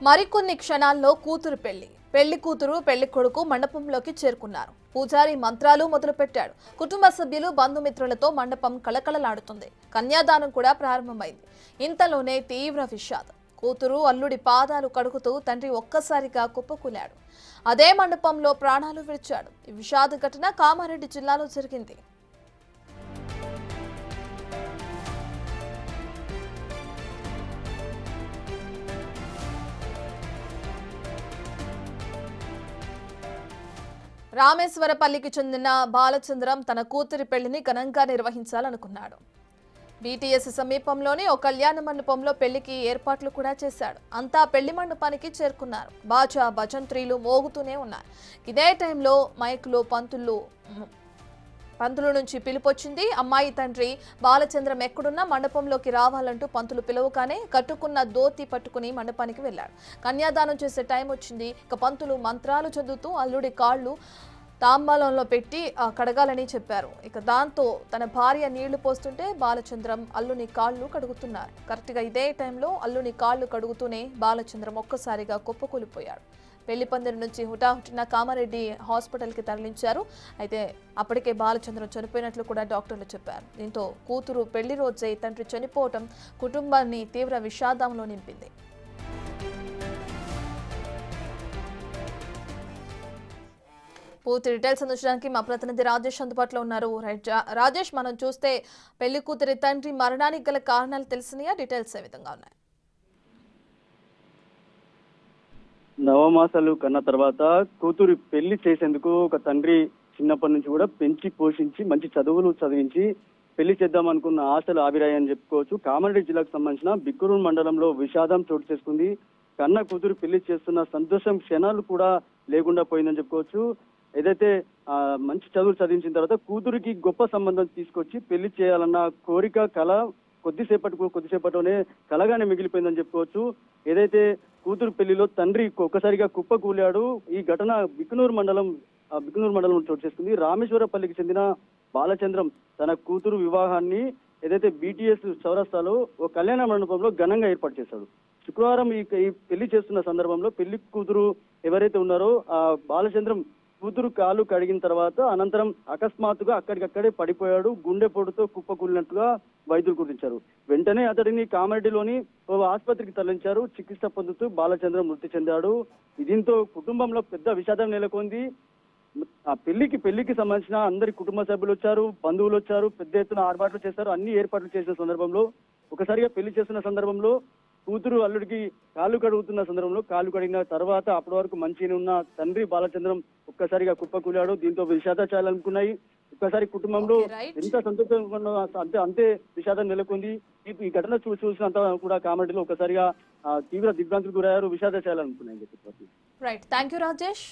మరికొన్ని క్షణాల్లో కూతురు పెళ్లి కూతురు పెళ్లి కొడుకు మండపంలోకి చేరుకున్నారు. పూజారి మంత్రాలు మొదలుపెట్టాడు. కుటుంబ సభ్యులు బంధుమిత్రులతో మండపం కళకళలాడుతుంది. కన్యాదానం కూడా ప్రారంభమైంది. ఇంతలోనే తీవ్ర విషాదం. కూతురు అల్లుడి పాదాలు కడుగుతూ తండ్రి ఒక్కసారిగా కుప్పకూలాడు. అదే మండపంలో ప్రాణాలు విడిచాడు. ఈ విషాద ఘటన కామారెడ్డి జిల్లాలో జరిగింది. రామేశ్వరపల్లికి చెందిన బాలచంద్రం తన కూతురి పెళ్లిని ఘనంగా నిర్వహించాలనుకున్నాడు. బీటీఎస్ సమీపంలోని ఓ కళ్యాణ మండపంలో పెళ్లికి ఏర్పాట్లు కూడా చేశాడు. అంతా పెళ్లి మండపానికి చేరుకున్నారు. బాజా భజంత్రీలు మోగుతూనే ఉన్నారు. ఇదే టైంలో మైకులో పంతుల నుంచి పిలుపొచ్చింది. అమ్మాయి తండ్రి బాలచంద్రం ఎక్కడున్నా మండపంలోకి రావాలంటూ పంతులు పిలువగానే కట్టుకున్న దోతి పట్టుకుని మండపానికి వెళ్లాడు. కన్యాదానం చేసే టైం వచ్చింది. ఇక పంతులు మంత్రాలు చదువుతూ అల్లుడి కాళ్ళు తాంబాలంలో పెట్టి కడగాలని చెప్పారు. ఇక దాంతో తన భార్య నీళ్లు పోస్తుంటే బాలచంద్రం అల్లుని కాళ్ళు కడుగుతున్నారు. కరెక్ట్గా ఇదే టైంలో అల్లుని కాళ్ళు కడుగుతూనే బాలచంద్రం ఒక్కసారిగా కుప్పకూలిపోయాడు. పెళ్లి పందిరి నుంచి హుటాహుటిన కామారెడ్డి హాస్పిటల్కి తరలించారు. అయితే అప్పటికే బాలచంద్రం చనిపోయినట్లు కూడా డాక్టర్లు చెప్పారు. దీంతో కూతురు పెళ్లి రోజే తండ్రి చనిపోవటం కుటుంబాన్ని తీవ్ర విషాదంలో నింపింది. పూర్తి డీటెయిల్స్ అందించడానికి మా ప్రతినిధి రాజేష్ అందుబాటులో ఉన్నారు. రాజేష్, మనం చూస్తే పెళ్లి కూతురి తండ్రి మరణానికి గల కారణాలు తెలిసినాయా? డీటెయిల్స్ ఏ విధంగా ఉన్నాయి? నవమాసాలు కన్న తర్వాత కూతురు పెళ్లి చేసేందుకు ఒక తండ్రి చిన్నప్పటి నుంచి కూడా పెంచి పోషించి మంచి చదువులు చదివించి పెళ్లి చేద్దాం అనుకున్న ఆశలు ఆవిరాయని చెప్పుకోవచ్చు. కామారెడ్డి జిల్లాకు సంబంధించిన బిక్కురూరు మండలంలో విషాదం చోటు చేసుకుంది. కన్న కూతురు పెళ్లి చేస్తున్న సంతోషం క్షణాలు కూడా లేకుండా పోయిందని చెప్పుకోవచ్చు. ఏదైతే మంచి చదువులు చదివించిన తర్వాత కూతురికి గొప్ప సంబంధం తీసుకొచ్చి పెళ్లి చేయాలన్న కోరిక కళ కొద్దిసేపటిలోనే కలగానే మిగిలిపోయిందని చెప్పుకోవచ్చు. ఏదైతే కూతురు పెళ్లిలో తండ్రి ఒక్కసారిగా కుప్పకూలాడు. ఈ ఘటన బిక్కునూరు మండలం చోటు చేసుకుంది. రామేశ్వరపల్లికి చెందిన బాలచంద్రం తన కూతురు వివాహాన్ని ఏదైతే బీటీఎస్ చౌరస్తాలో ఓ కళ్యాణ మండపంలో ఘనంగా ఏర్పాటు చేశాడు. శుక్రవారం ఈ పెళ్లి చేస్తున్న సందర్భంలో పెళ్లి కూతురు ఎవరైతే ఉన్నారో ఆ బాలచంద్రం కూతురు కాలు కడిగిన తర్వాత అనంతరం అకస్మాత్తుగా అక్కడికక్కడే పడిపోయాడు. గుండెపోటుతో కుప్పకూలినట్టుగా వైద్యులు గుర్తించారు. వెంటనే అతడిని కామారెడ్డిలోని ఓ ఆసుపత్రికి తరలించారు. చికిత్స పొందుతూ బాలచంద్రం మృతి చెందాడు. దీంతో కుటుంబంలో పెద్ద విషాదం నెలకొంది. ఆ పెళ్లికి సంబంధించిన అందరి కుటుంబ సభ్యులు వచ్చారు, బంధువులు వచ్చారు, పెద్ద ఎత్తున ఆర్పాట్లు చేశారు. అన్ని ఏర్పాట్లు చేసిన సందర్భంలో ఒకసారిగా పెళ్లి చేస్తున్న సందర్భంలో కూతురు అల్లుడికి కాళ్ళు కడుగుతున్న సందర్భంలో కాళ్ళు కడిగిన తర్వాత అప్పటి వరకు మంచిగా ఉన్న తండ్రి బాలచంద్రం ఒక్కసారిగా కుప్పకూలాడు. దీంతో విషాదాచారాలు అనుకున్నాయి. ఒక్కసారి కుటుంబంలో ఎంత సంతోషం అంతే విషాదం నెలకొంది. ఈ ఘటన చూసినంత కూడా కామెడీలో ఒక్కసారిగా తీవ్ర దిగ్భ్రాంతికి గురయ్యారు, విషాదాచారాలు అనుకున్నాయి. Right, thank you Rajesh.